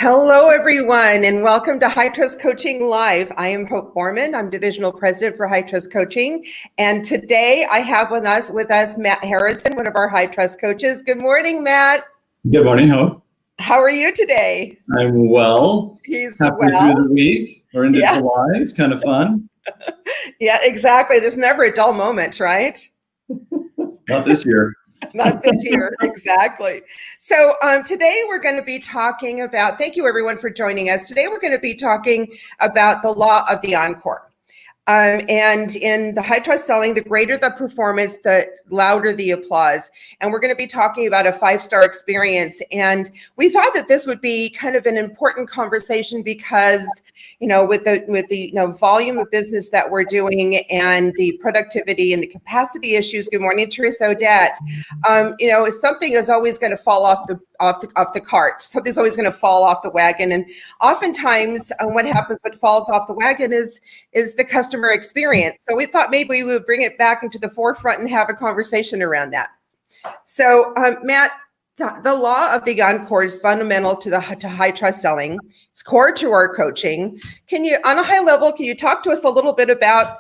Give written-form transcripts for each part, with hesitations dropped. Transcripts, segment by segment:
Hello, everyone, and welcome to High Trust Coaching Live. I am Hope Borman. I'm Divisional President for High Trust Coaching. And today I have with us Matt Harrison, one of our High Trust coaches. Good morning, Matt. Good morning, Hope. How are you today? I'm well. He's Halfway through the week. We're into July. It's kind of fun. Yeah, exactly. There's never a dull moment, right? Not this year. Not this year, exactly. So today we're going to be talking about, thank you everyone for joining us. Today we're going to be talking about the law of the encore. And in the high trust selling, the greater the performance, the louder the applause. And we're going to be talking about a 5-star experience. And we thought that this would be kind of an important conversation because, with the volume of business that we're doing and the productivity and the capacity issues. Good morning, Teresa Odette. Something is always going to fall off the cart. Something's always going to fall off the wagon. And oftentimes what falls off the wagon is the customer experience. So we thought maybe we would bring it back into the forefront and have a conversation around that. So Matt, the law of the encore is fundamental to high trust selling. It's core to our coaching. Can you, on a high level, can you talk to us a little bit about,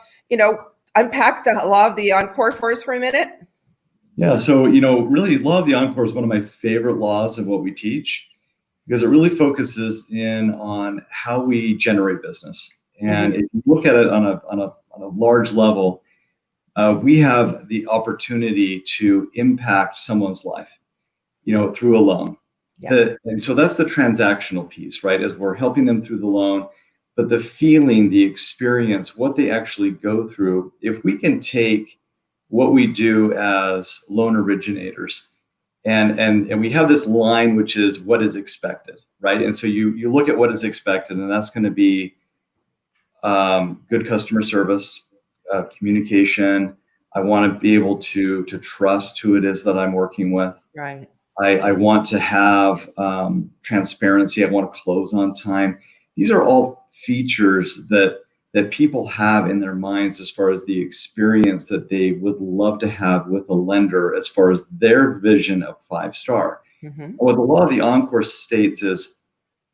unpack the law of the encore for us for a minute? Yeah, so, really law of the encore is one of my favorite laws of what we teach because it really focuses in on how we generate business. And if you look at it on a large level, we have the opportunity to impact someone's life, through a loan. Yeah. And so that's the transactional piece, right? As we're helping them through the loan, but the feeling, the experience, what they actually go through, if we can take what we do as loan originators, and we have this line, which is what is expected, right? And so you look at what is expected, and that's going to be good customer service, communication. I want to be able to trust who it is that I'm working with. Right. I want to have transparency. I want to close on time. These are all features that people have in their minds as far as the experience that they would love to have with a lender as far as their vision of 5-star. Mm-hmm. What the law of the encore states is,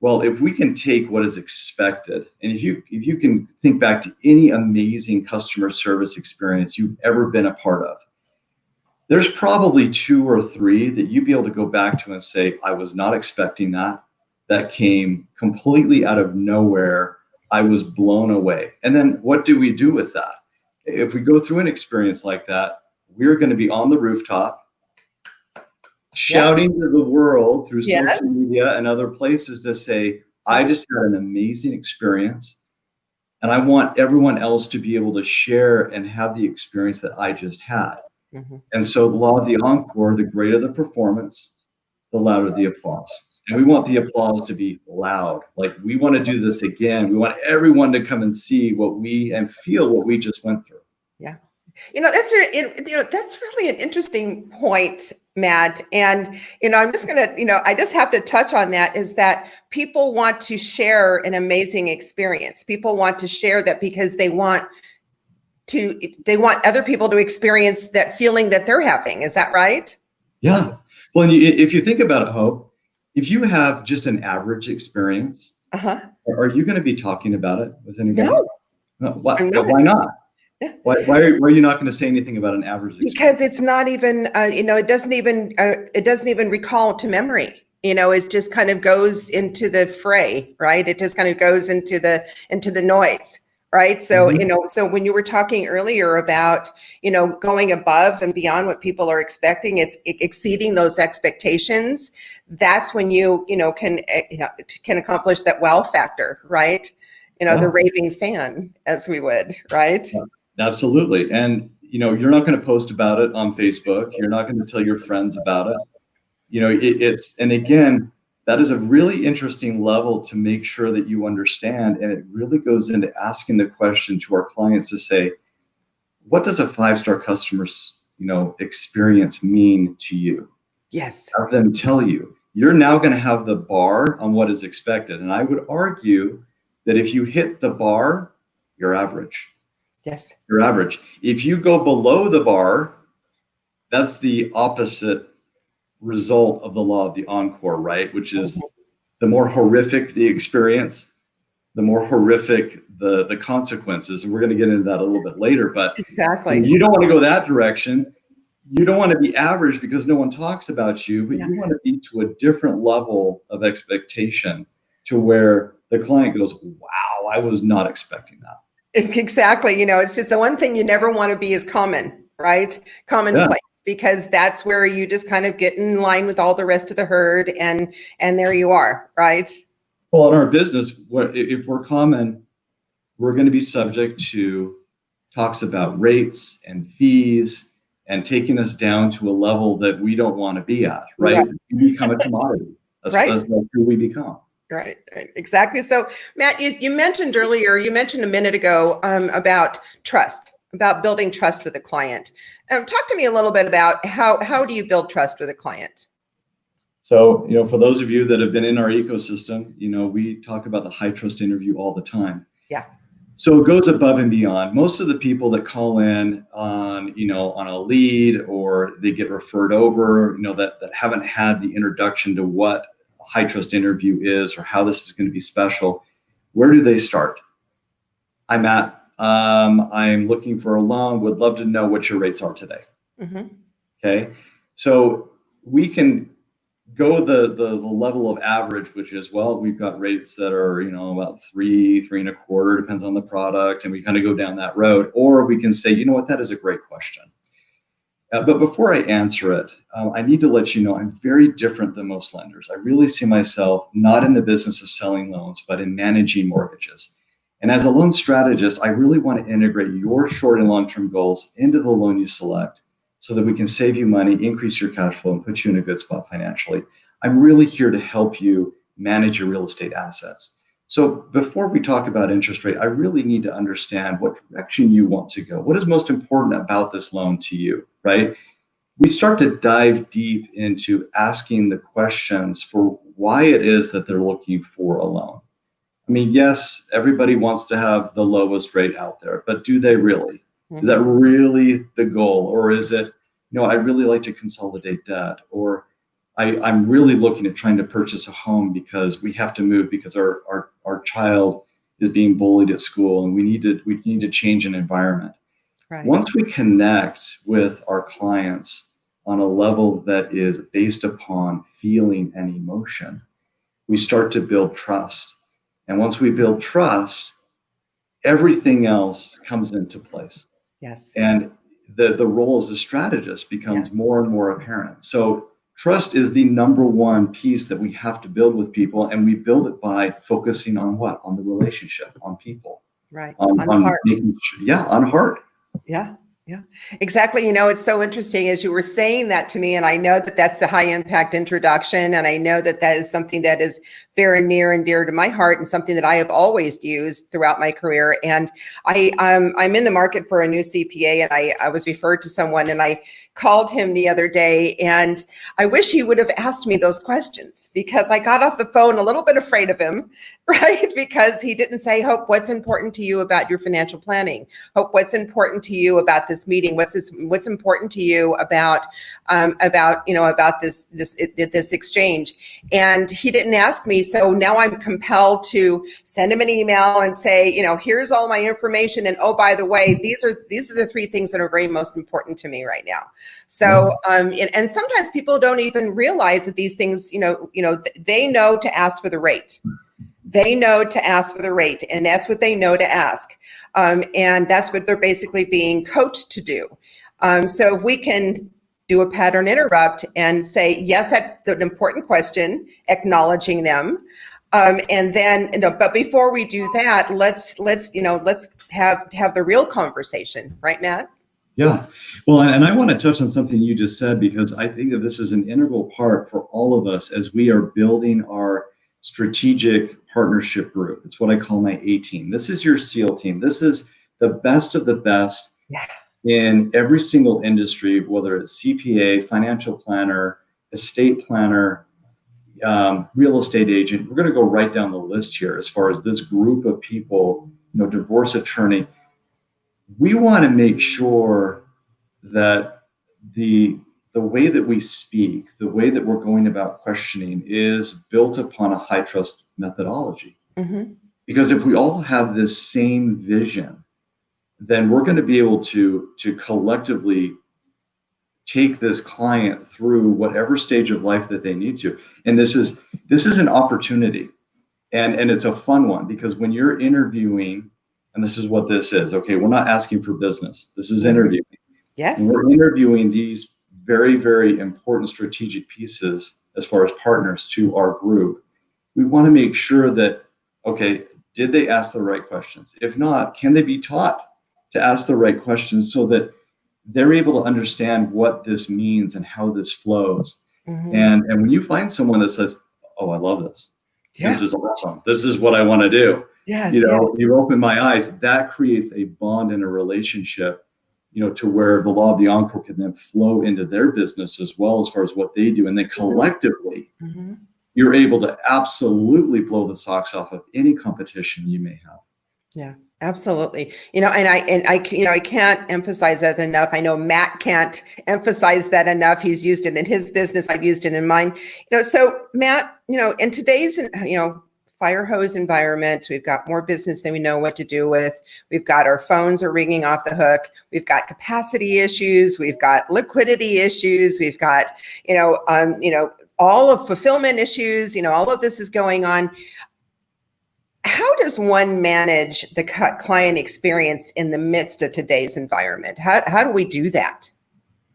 well, if we can take what is expected, and if you can think back to any amazing customer service experience you've ever been a part of, there's probably 2 or 3 that you'd be able to go back to and say, I was not expecting that. That came completely out of nowhere. I was blown away. And then what do we do with that? If we go through an experience like that, we're going to be on the rooftop, shouting to the world through social media and other places to say, I just had an amazing experience. And I want everyone else to be able to share and have the experience that I just had. Mm-hmm. And so the law of the encore, the greater the performance, the louder the applause. And we want the applause to be loud. Like, we want to do this again. We want everyone to come and see and feel what we just went through. Yeah. That's really an interesting point, Matt. And, I'm just going to, I just have to touch on that, is that people want to share an amazing experience. People want to share that because they want other people to experience that feeling that they're having. Is that right? Yeah. Well, and if you think about it, Hope, if you have just an average experience, are you going to be talking about it with anybody? No. Why not? Yeah. Why are you not going to say anything about an average experience? Because it's not even, it doesn't even recall to memory. It just kind of goes into the fray, right? It just kind of goes into the noise. Right. So, so when you were talking earlier about, going above and beyond what people are expecting, it's exceeding those expectations. That's when you can accomplish that wow factor. Right. The raving fan, as we would. Right. Absolutely. And, you're not going to post about it on Facebook. You're not going to tell your friends about it. And again, that is a really interesting level to make sure that you understand. And it really goes into asking the question to our clients to say, what does a 5-star customer's, experience mean to you? Yes. Have them tell you. You're now going to have the bar on what is expected. And I would argue that if you hit the bar, you're average. Yes. You're average. If you go below the bar, that's the opposite result of the law of the encore, right? Which is the more horrific the experience, the more horrific the consequences. And we're going to get into that a little bit later, but Exactly. you don't want to go that direction. You don't want to be average because no one talks about you, but you want to be to a different level of expectation to where the client goes, wow, I was not expecting that. Exactly. It's just the one thing you never want to be is common, right? Commonplace, because that's where you just kind of get in line with all the rest of the herd, and there you are, right? Well, in our business, if we're common, we're going to be subject to talks about rates and fees and taking us down to a level that we don't want to be at, right? We become a commodity. That's who we become. Right, exactly. So, Matt, you mentioned earlier, you mentioned a minute ago about trust, about building trust with a client. Talk to me a little bit about how do you build trust with a client? So, for those of you that have been in our ecosystem, we talk about the high trust interview all the time. Yeah. So it goes above and beyond. Most of the people that call in on a lead, or they get referred over, that haven't had the introduction to what a high trust interview is or how this is going to be special, where do they start? Hi, Matt. I'm looking for a loan. Would love to know what your rates are today. Mm-hmm. Okay. So we can go the level of average, which is, well, we've got rates that are, about 3.25, depends on the product. And we kind of go down that road. Or we can say, that is a great question. But before I answer it, I need to let you know I'm very different than most lenders. I really see myself not in the business of selling loans, but in managing mortgages. And as a loan strategist, I really want to integrate your short and long-term goals into the loan you select so that we can save you money, increase your cash flow, and put you in a good spot financially. I'm really here to help you manage your real estate assets. So before we talk about interest rate, I really need to understand what direction you want to go. What is most important about this loan to you, right? We start to dive deep into asking the questions for why it is that they're looking for a loan. I mean, yes, everybody wants to have the lowest rate out there, but do they really? Is that really the goal? Or is it, I really like to consolidate debt, or I'm really looking at trying to purchase a home because we have to move because our child is being bullied at school and we need to change an environment. Right. Once we connect with our clients on a level that is based upon feeling and emotion, we start to build trust. And once we build trust, everything else comes into place. Yes. And the role as a strategist becomes more and more apparent. So trust is the number one piece that we have to build with people. And we build it by focusing on what? On the relationship, on people. Right. On heart. On heart. Yeah. Yeah, exactly. It's so interesting as you were saying that to me, and I know that that's the high impact introduction. And I know that that is something that is very near and dear to my heart and something that I have always used throughout my career. And I'm in the market for a new CPA, and I was referred to someone, and I called him the other day, and I wish he would have asked me those questions, because I got off the phone a little bit afraid of him, right? Because he didn't say, Hope, what's important to you about your financial planning? Hope, what's important to you about this meeting? What's important to you about this exchange? And he didn't ask me. So now I'm compelled to send him an email and say, here's all my information. And oh, by the way, these are the three things that are very most important to me right now. So, and sometimes people don't even realize that these things, they know to ask for the rate. They know to ask for the rate, and that's what they know to ask. And that's what they're basically being coached to do. So we can do a pattern interrupt and say, yes, that's an important question, acknowledging them. And then, but before we do that, let's have the real conversation, right, Matt? Yeah. Well, and I want to touch on something you just said, because I think that this is an integral part for all of us as we are building our strategic partnership group. It's what I call my A team. This is your SEAL team. This is the best of the best in every single industry, whether it's CPA, financial planner, estate planner, real estate agent. We're going to go right down the list here as far as this group of people, divorce attorney. We want to make sure that the the way that we speak, the way that we're going about questioning is built upon a high trust methodology. Mm-hmm. Because if we all have this same vision, then we're going to be able to collectively take this client through whatever stage of life that they need to. And this is an opportunity, and it's a fun one, because when you're interviewing, and this is what this is, okay, we're not asking for business. This is interviewing. Yes. And we're interviewing these very, very important strategic pieces as far as partners to our group. We want to make sure that, okay, did they ask the right questions? If not, can they be taught to ask the right questions so that they're able to understand what this means and how this flows? Mm-hmm. And when you find someone that says, oh, I love this. Yeah. This is awesome. This is what I want to do. Yes. You open my eyes. That creates a bond and a relationship, to where the law of the encore can then flow into their business as well, as far as what they do. And then collectively, mm-hmm. you're able to absolutely blow the socks off of any competition you may have. Yeah, absolutely. And I can't emphasize that enough. I know Matt can't emphasize that enough. He's used it in his business. I've used it in mine. So Matt, in today's, fire hose environment, we've got more business than we know what to do with. We've got our phones are ringing off the hook. We've got capacity issues. We've got liquidity issues. We've got, all of fulfillment issues. All of this is going on. How does one manage the client experience in the midst of today's environment? How do we do that?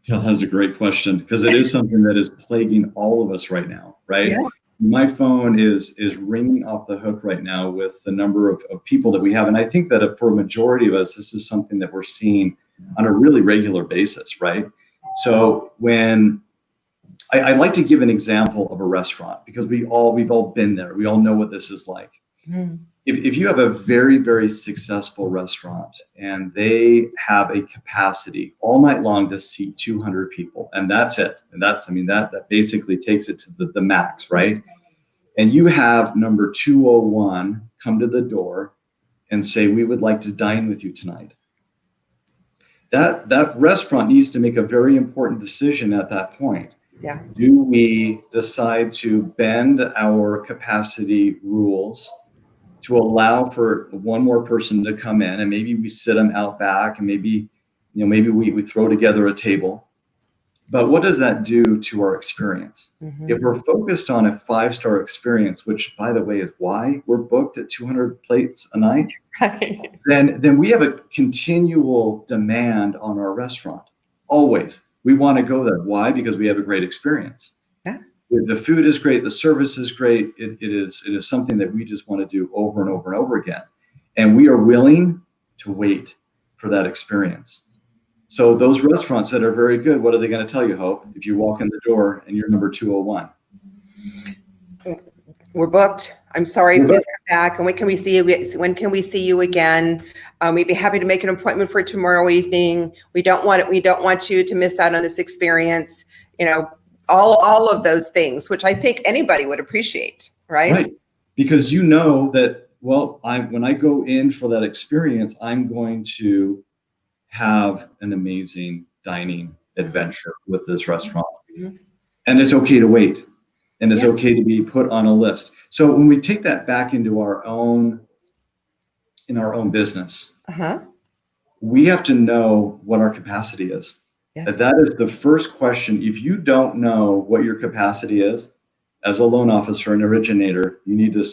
Yeah, that's a great question, because it is something that is plaguing all of us right now, right? Yeah. My phone is ringing off the hook right now with the number of people that we have. And I think that for a majority of us, this is something that we're seeing on a really regular basis, right? So when I like to give an example of a restaurant, because we've all been there. We all know what this is like. Mm. If you have a very, very successful restaurant and they have a capacity all night long to seat 200 people, and that's it. And that basically takes it to the max, right? And you have number 201 come to the door and say, we would like to dine with you tonight. That restaurant needs to make a very important decision at that point. Yeah. Do we decide to bend our capacity rules to allow for one more person to come in, and maybe we sit them out back, and maybe we throw together a table? But what does that do to our experience? Mm-hmm. If we're focused on a 5-star experience, which, by the way, is why we're booked at 200 plates a night, right, then we have a continual demand on our restaurant. Always. We want to go there. Why? Because we have a great experience. Yeah. The food is great. The service is great. It is something that we just want to do over and over and over again. And we are willing to wait for that experience. So those restaurants that are very good, what are they going to tell you, Hope, if you walk in the door and you're number 201? We're booked. I'm sorry, please come back. And when can we see you? When can we see you again? We'd be happy to make an appointment for tomorrow evening. We don't want you to miss out on this experience. All of those things, which I think anybody would appreciate, right? Because that, when I go in for that experience, I'm going to have an amazing dining adventure with this restaurant. Mm-hmm. And it's okay to wait. And it's okay to be put on a list. So when we take that back into our own business, we have to know what our capacity is. Yes. That is the first question. If you don't know what your capacity is, as a loan officer and originator, you need to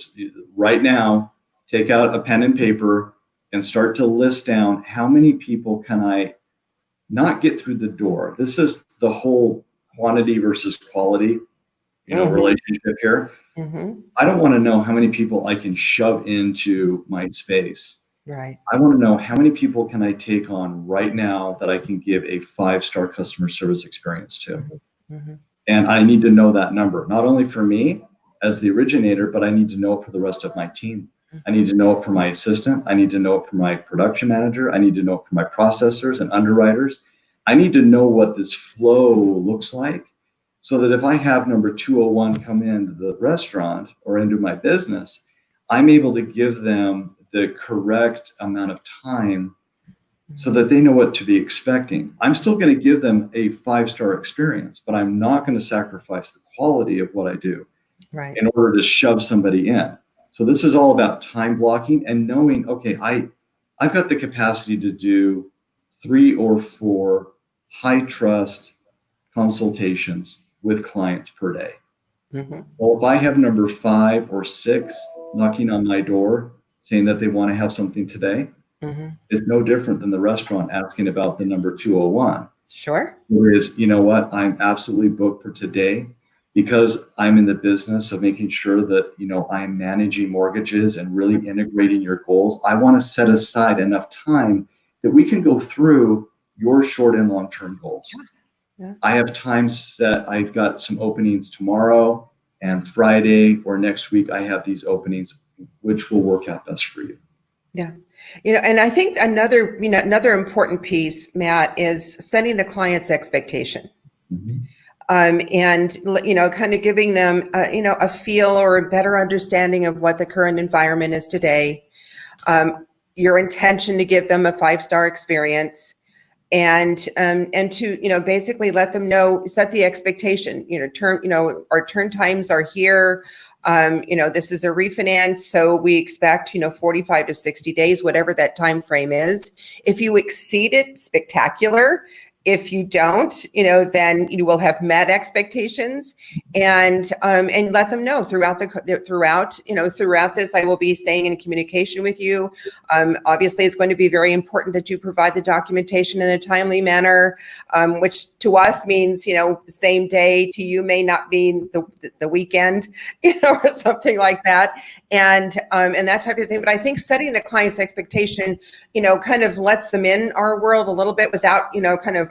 right now take out a pen and paper and start to list down how many people can I not get through the door. This is the whole quantity versus quality, relationship here. Mm-hmm. I don't want to know how many people I can shove into my space. Right. I want to know how many people can I take on right now that I can give a 5-star customer service experience to. Mm-hmm. Mm-hmm. And I need to know that number, not only for me as the originator, but I need to know it for the rest of my team. Mm-hmm. I need to know it for my assistant. I need to know it for my production manager. I need to know it for my processors and underwriters. I need to know what this flow looks like, so that if I have number 201 come into the restaurant or into my business, I'm able to give them the correct amount of time so that they know what to be expecting. I'm still going to give them a 5-star experience, but I'm not going to sacrifice the quality of what I do Right. in order to shove somebody in. So this is all about time blocking and knowing, okay, I've got the capacity to do 3 or 4 high trust consultations with clients per day. Mm-hmm. Well, if I have number 5 or 6 knocking on my door saying that they want to have something today, Mm-hmm. it's no different than the restaurant asking about the number 201. Sure. Whereas, you know what, I'm absolutely booked for today because I'm in the business of making sure that, you know, I'm managing mortgages and really integrating your goals. I want to set aside enough time that we can go through your short and long-term goals. Yeah. I have time set. I've got some openings tomorrow and Friday or next week. I have these openings, which will work out best for you. Yeah. You know, and I think another important piece, Matt, is setting the client's expectation. Mm-hmm. And, you know, kind of giving them, you know, a feel or a better understanding of what the current environment is today. Your intention to give them a 5-star experience, and to, you know, basically let them know, set the expectation, you know, our turn times are here. You know, this is a refinance, so we expect, you know, 45 to 60 days, whatever that time frame is. If you exceed it, spectacular. If you don't, you know, then you will have met expectations, and let them know throughout this, I will be staying in communication with you. Obviously, it's going to be very important that you provide the documentation in a timely manner, which to us means, you know, same day. To you may not mean the weekend, you know, or something like that, and that type of thing. But I think setting the client's expectation, you know, kind of lets them in our world a little bit without, you know, kind of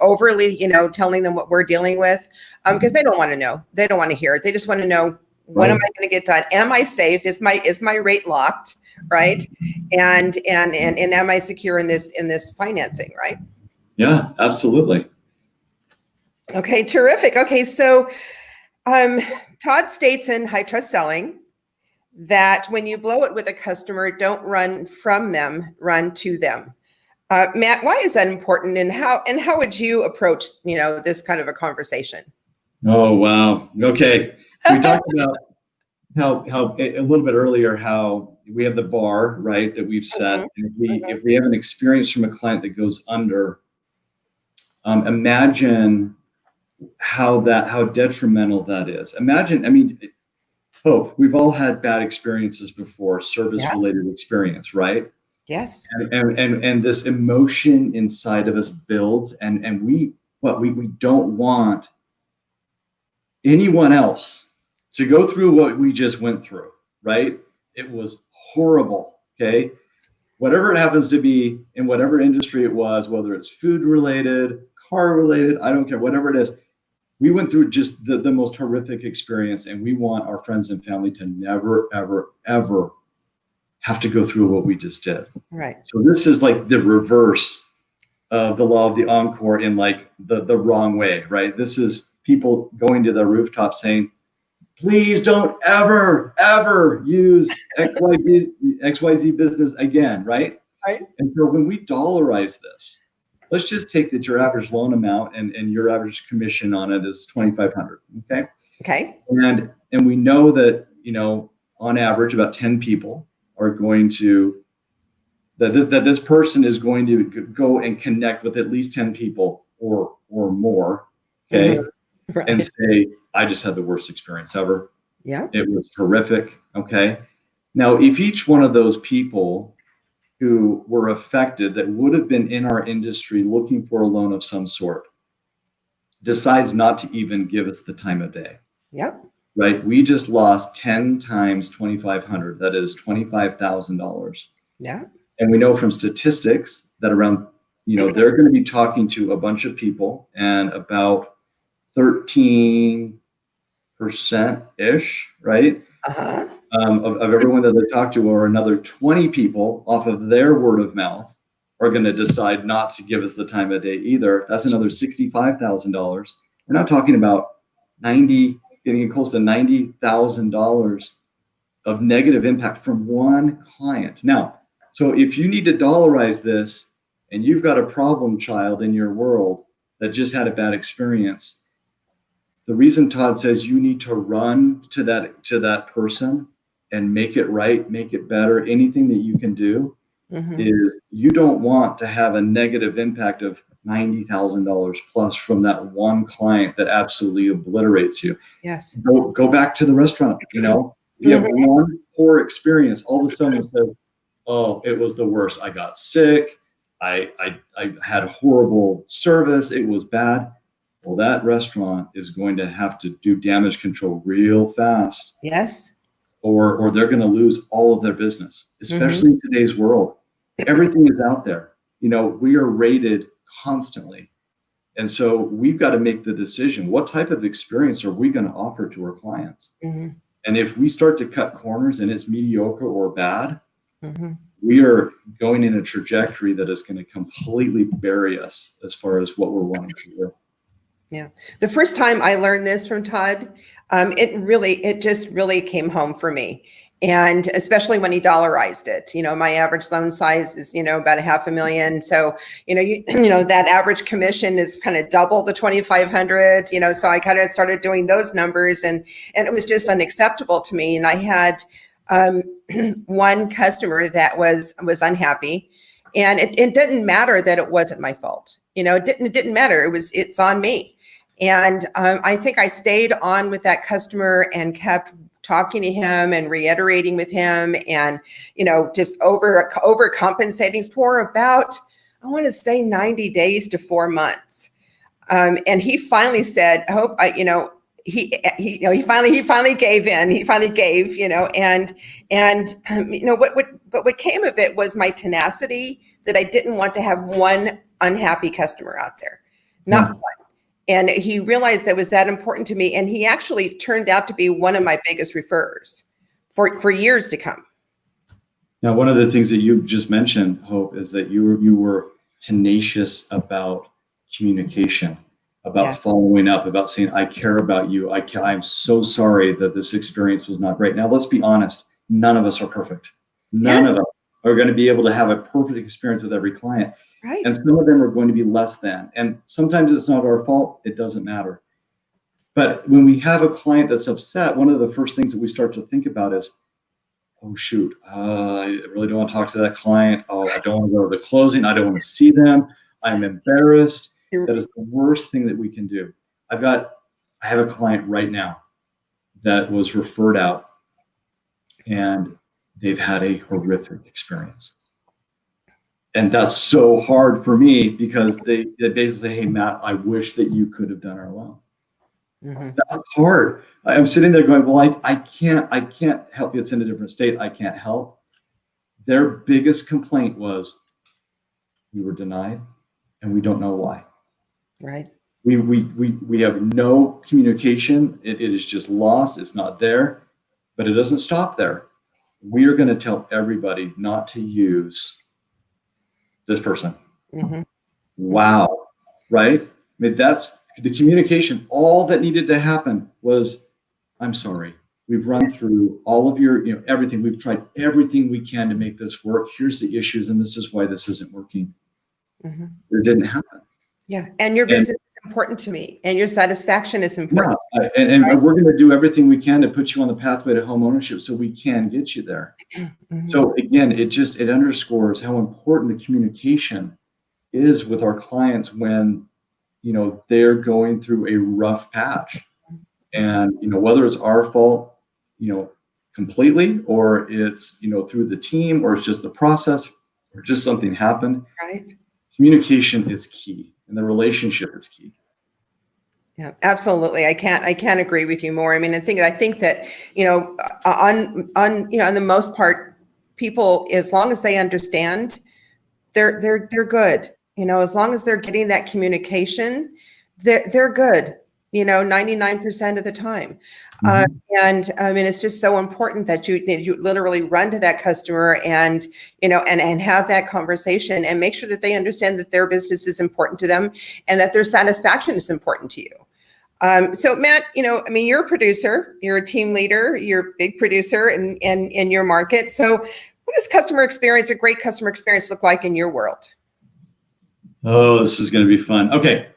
overly, you know, telling them what we're dealing with, because they don't want to know. They don't want to hear it. They just want to know, when am I going to get done? Am I safe? Is my rate locked? Right? And am I secure in this financing? Right? Yeah, absolutely. Okay, terrific. Okay, so Todd states in High Trust Selling that when you blow it with a customer, don't run from them, run to them. Matt, why is that important, and how would you approach, you know, this kind of a conversation? Oh, wow. Okay. So we talked about how a little bit earlier, how we have the bar, right, that we've set. Mhm. And if we have an experience from a client that goes under, imagine how detrimental that is. Imagine, I mean, we've all had bad experiences before, service related experience, right? Yes. And this emotion inside of us builds, and we don't want anyone else to go through what we just went through, right? It was horrible. Okay. Whatever it happens to be, in whatever industry it was, whether it's food related, car related, I don't care, whatever it is, we went through just the most horrific experience, and we want our friends and family to never, ever, ever have to go through what we just did. Right. So this is like the reverse of the law of the encore in like the wrong way, right? This is people going to the rooftop saying, please don't ever, ever use XYZ business again, right? Right. And so when we dollarize this, let's just take that your average loan amount and your average commission on it is $2,500. Okay. Okay. And we know that, you know, on average, about 10 people are going to, that this person is going to go and connect with at least 10 people or more. Okay. Mm-hmm. Right. And say, I just had the worst experience ever. Yeah. It was horrific. Okay. Now, if each one of those people who were affected that would have been in our industry looking for a loan of some sort decides not to even give us the time of day. Yep. Right. We just lost 10 times 2,500. That is $25,000. Yeah. And we know from statistics that around, you know, they're going to be talking to a bunch of people, and about 13% ish, right? Uh-huh. Of everyone that they talk to, or another 20 people off of their word of mouth are going to decide not to give us the time of day either. That's another $65,000. We're not talking about getting close to $90,000 of negative impact from one client. Now, So if you need to dollarize this and you've got a problem child in your world that just had a bad experience, the reason Todd says you need to run to that person and make it right, make it better, anything that you can do, is you don't want to have a negative impact of $90,000 plus from that one client that absolutely obliterates you. Yes. Go back to the restaurant. If you have one poor experience, all of a sudden it says, oh, it was the worst. I got sick. I had horrible service. It was bad. Well, that restaurant is going to have to do damage control real fast. Yes. Or they're going to lose all of their business, especially in today's world. Everything is out there. We are rated constantly. And so we've got to make the decision, what type of experience are we going to offer to our clients? And if we start to cut corners and it's mediocre or bad, we are going in a trajectory that is going to completely bury us as far as what we're wanting to do. Yeah. The first time I learned this from Todd, it just really came home for me. And especially when he dollarized it, my average loan size is, about $500,000. So, that average commission is kind of double the 2,500, so I kind of started doing those numbers and it was just unacceptable to me. And I had one customer that was unhappy, and it didn't matter that it wasn't my fault. It didn't matter. It's on me. And I think I stayed on with that customer and kept talking to him and reiterating with him and, just overcompensating for about, I want to say 90 days to 4 months. And he finally said, I hope he finally gave in. He finally gave, but what came of it was my tenacity that I didn't want to have one unhappy customer out there, not one. And he realized that was that important to me. And he actually turned out to be one of my biggest referrers for years to come. Now, one of the things that you just mentioned, Hope, is that you were tenacious about communication, about following up, about saying, I care about you. I'm so sorry that this experience was not great. Now, let's be honest. None of us are perfect. None of us are going to be able to have a perfect experience with every client. Right. And some of them are going to be less than. And sometimes it's not our fault. It doesn't matter. But when we have a client that's upset, one of the first things that we start to think about is, oh, shoot, I really don't want to talk to that client. Oh, I don't want to go to the closing. I don't want to see them. I'm embarrassed. That is the worst thing that we can do. I have a client right now that was referred out, and they've had a horrific experience. And that's so hard for me because they basically say, hey, Matt, I wish that you could have done our loan. That's hard. I'm sitting there going, well, I can't help you. It's in a different state. I can't help. Their biggest complaint was, we were denied and we don't know why. Right. We have no communication. It is just lost. It's not there, but it doesn't stop there. We are going to tell everybody not to use this person. Wow. Right. I mean, that's the communication. All that needed to happen was, I'm sorry. We've run through all of your, everything. We've tried everything we can to make this work. Here's the issues. And this is why this isn't working. It didn't happen. Yeah. And your business is important to me, and your satisfaction is important. Yeah. And we're going to do everything we can to put you on the pathway to home ownership so we can get you there. So again, it underscores how important the communication is with our clients when, they're going through a rough patch. And, whether it's our fault, completely, or it's, through the team, or it's just the process, or just something happened. Right. Communication is key, and the relationship is key. Yeah, absolutely. I can't agree with you more. I mean, I think that, on the most part, people, as long as they understand, they're good. As long as they're getting that communication, they're good. 99% of the time. And I mean, it's just so important that you literally run to that customer and, and have that conversation and make sure that they understand that their business is important to them and that their satisfaction is important to you. So Matt, you're a producer, you're a team leader, you're a big producer in your market. So what what does customer experience, a great customer experience, look like in your world? Oh, this is going to be fun. Okay.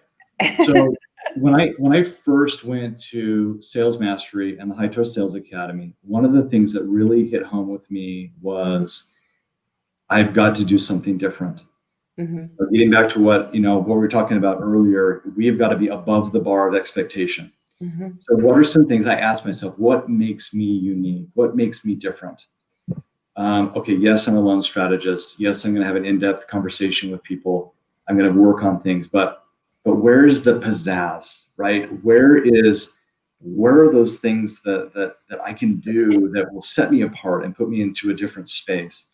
So when I first went to Sales Mastery and the High Trust Sales Academy, one of the things that really hit home with me was I've got to do something different. Mm-hmm. Getting back to what we were talking about earlier, we've got to be above the bar of expectation. Mm-hmm. So what are some things I ask myself? What makes me unique? What makes me different? Okay, yes, I'm a loan strategist. Yes, I'm going to have an in-depth conversation with people. I'm going to work on things, but where's the pizzazz, right? Where are those things that I can do that will set me apart and put me into a different space?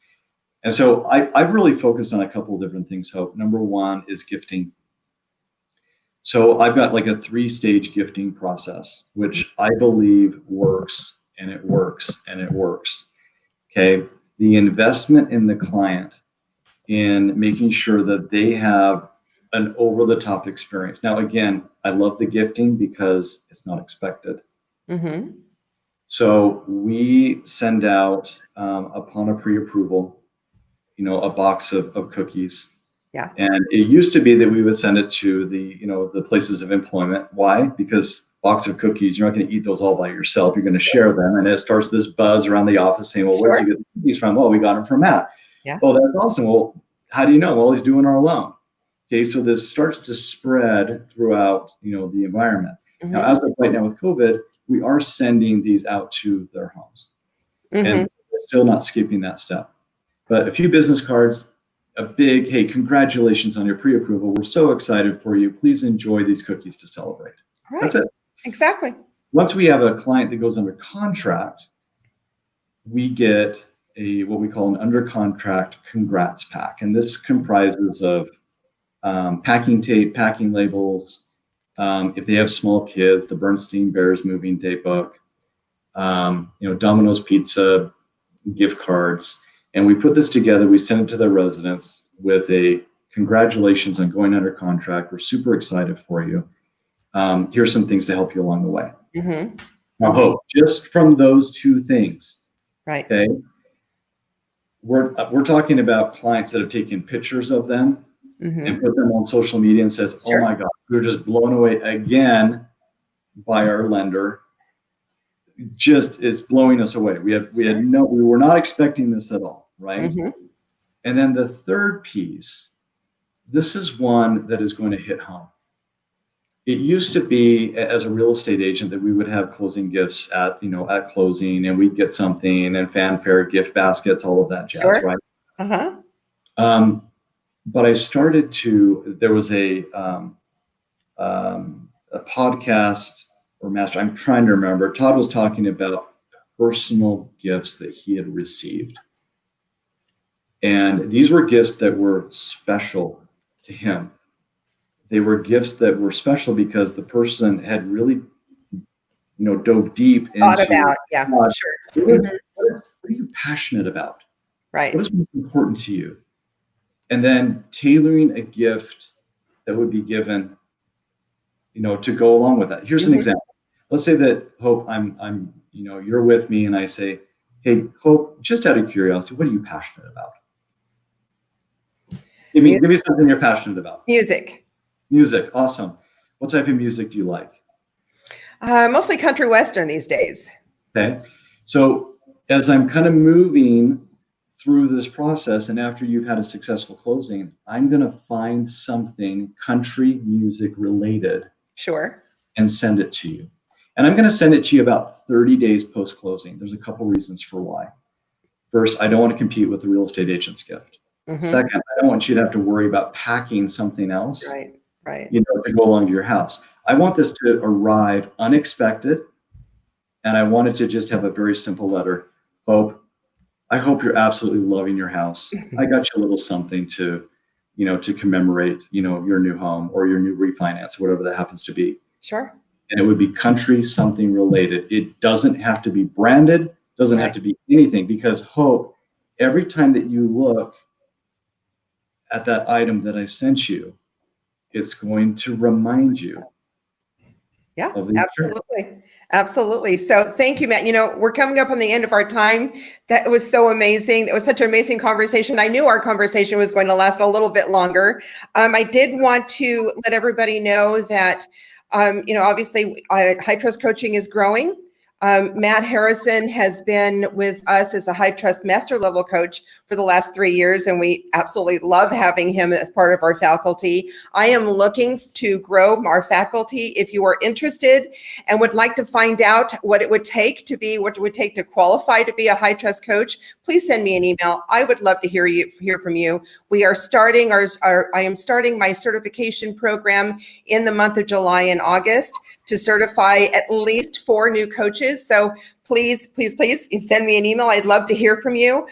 And so I've really focused on a couple of different things, Hope. Number one is gifting. So I've got like a 3-stage gifting process, which I believe works and it works and it works. Okay. The investment in the client in making sure that they have an over-the-top experience. Now, again, I love the gifting because it's not expected. Mm-hmm. So we send out, upon a pre-approval, a box of cookies. Yeah. And it used to be that we would send it to the places of employment. Why? Because box of cookies, you're not going to eat those all by yourself. You're going to share them. And it starts this buzz around the office saying, well, where did you get the cookies from? Well, we got them from Matt. Yeah. Oh, that's awesome. Well, how do you know? Well, he's doing our loan. Okay. So this starts to spread throughout, the environment. Mm-hmm. Now, as of right now with COVID, we are sending these out to their homes. Mm-hmm. And we're still not skipping that step. But a few business cards, a big, hey, congratulations on your pre-approval. We're so excited for you. Please enjoy these cookies to celebrate. Right. That's it. Exactly. Once we have a client that goes under contract, we get what we call an under contract congrats pack. And this comprises of packing tape, packing labels. If they have small kids, the Bernstein Bears moving day book, Domino's Pizza, gift cards. And we put this together, we send it to their residents with a congratulations on going under contract. We're super excited for you. Here's some things to help you along the way. Mm-hmm. Now, Hope, just from those two things, right? Okay, we're talking about clients that have taken pictures of them Mm-hmm. and put them on social media and says, Sure. oh my God, we were just blown away again by our lender. Just is blowing us away. We were not expecting this at all, right? Mm-hmm. And then the third piece, this is one that is going to hit home. It used to be, as a real estate agent, that we would have closing gifts at closing, and we'd get something and fanfare, gift baskets, all of that jazz, Sure. right? Uh-huh. But there was a podcast or master, I'm trying to remember. Todd was talking about personal gifts that he had received. And these were gifts that were special to him. They were gifts that were special because the person had really, dove deep into Thought about, yeah, sure. What are you passionate about? Right. What is most important to you? And then tailoring a gift that would be given, to go along with that. Here's an example. Let's say that, Hope, I'm you're with me and I say, hey, Hope, just out of curiosity, what are you passionate about? Give me something you're passionate about. Music. Music, awesome. What type of music do you like? Mostly country western these days. Okay. So as I'm kind of moving through this process, and after you've had a successful closing, I'm going to find something country music related. Sure. And send it to you. And I'm going to send it to you about 30 days post-closing. There's a couple reasons for why. First, I don't want to compete with the real estate agent's gift. Mm-hmm. Second, I don't want you to have to worry about packing something else, right. To go along to your house. I want this to arrive unexpected, and I want it to just have a very simple letter. Hope, I hope you're absolutely loving your house. I got you a little something to commemorate, your new home or your new refinance, whatever that happens to be. Sure. And it would be country something related. It doesn't have to be branded, doesn't have to be anything, because Hope, every time that you look at that item that I sent you, it's going to remind you Yeah, of the experience. absolutely. Absolutely. So thank you, Matt. We're coming up on the end of our time. That was so amazing. It was such an amazing conversation. I knew our conversation was going to last a little bit longer. I did want to let everybody know that, obviously High Trust Coaching is growing. Matt Harrison has been with us as a High Trust Master Level Coach for the last 3 years, and we absolutely love having him as part of our faculty. I am looking to grow our faculty. If you are interested and would like to find out what it would take to qualify to be a High Trust coach, please send me an email. I would love to hear from you. We are starting I am starting my certification program in the month of July and August to certify at least 4 new coaches. So please send me an email. I'd love to hear from you.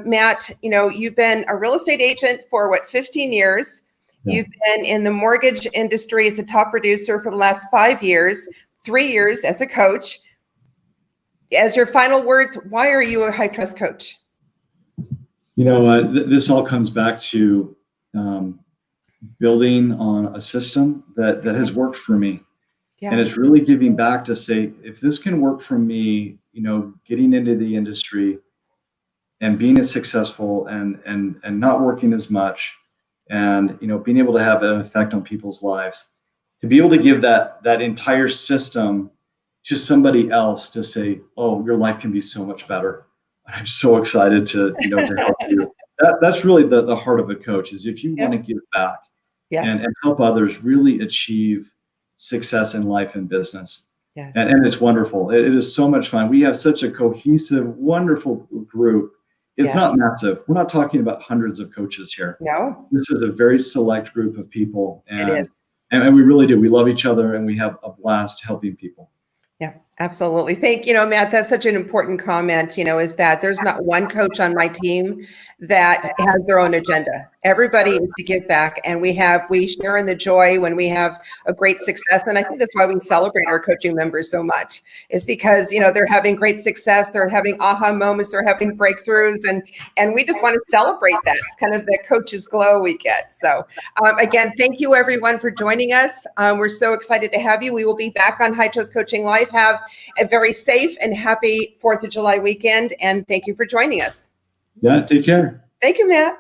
Matt, you've been a real estate agent for 15 years. Yeah. You've been in the mortgage industry as a top producer for the last 5 years, 3 years as a coach. As your final words, why are you a High Trust coach? This all comes back to building on a system that has worked for me. Yeah. And it's really giving back to say, if this can work for me, getting into the industry and being as successful and not working as much and, being able to have an effect on people's lives, to be able to give that entire system to somebody else to say, oh, your life can be so much better. I'm so excited to help you. That's really the heart of a coach, is if you want to give back. Yes. and help others really achieve success in life and business. Yes. And it's wonderful. It is so much fun. We have such a cohesive, wonderful group. It's not massive. We're not talking about hundreds of coaches here. No. This is a very select group of people. And, it is. And we really do. We love each other and we have a blast helping people. Yeah, absolutely. Matt, that's such an important comment, is that there's not one coach on my team that has their own agenda. Everybody is to give back, and we share in the joy when we have a great success. And I think that's why we celebrate our coaching members so much, is because, they're having great success, they're having aha moments, they're having breakthroughs, and we just want to celebrate that. It's kind of the coach's glow we get. So again, thank you everyone for joining us. We're so excited to have you. We will be back on High Trust Coaching Live. Have a very safe and happy 4th of July weekend, and thank you for joining us. Yeah, take care. Thank you, Matt.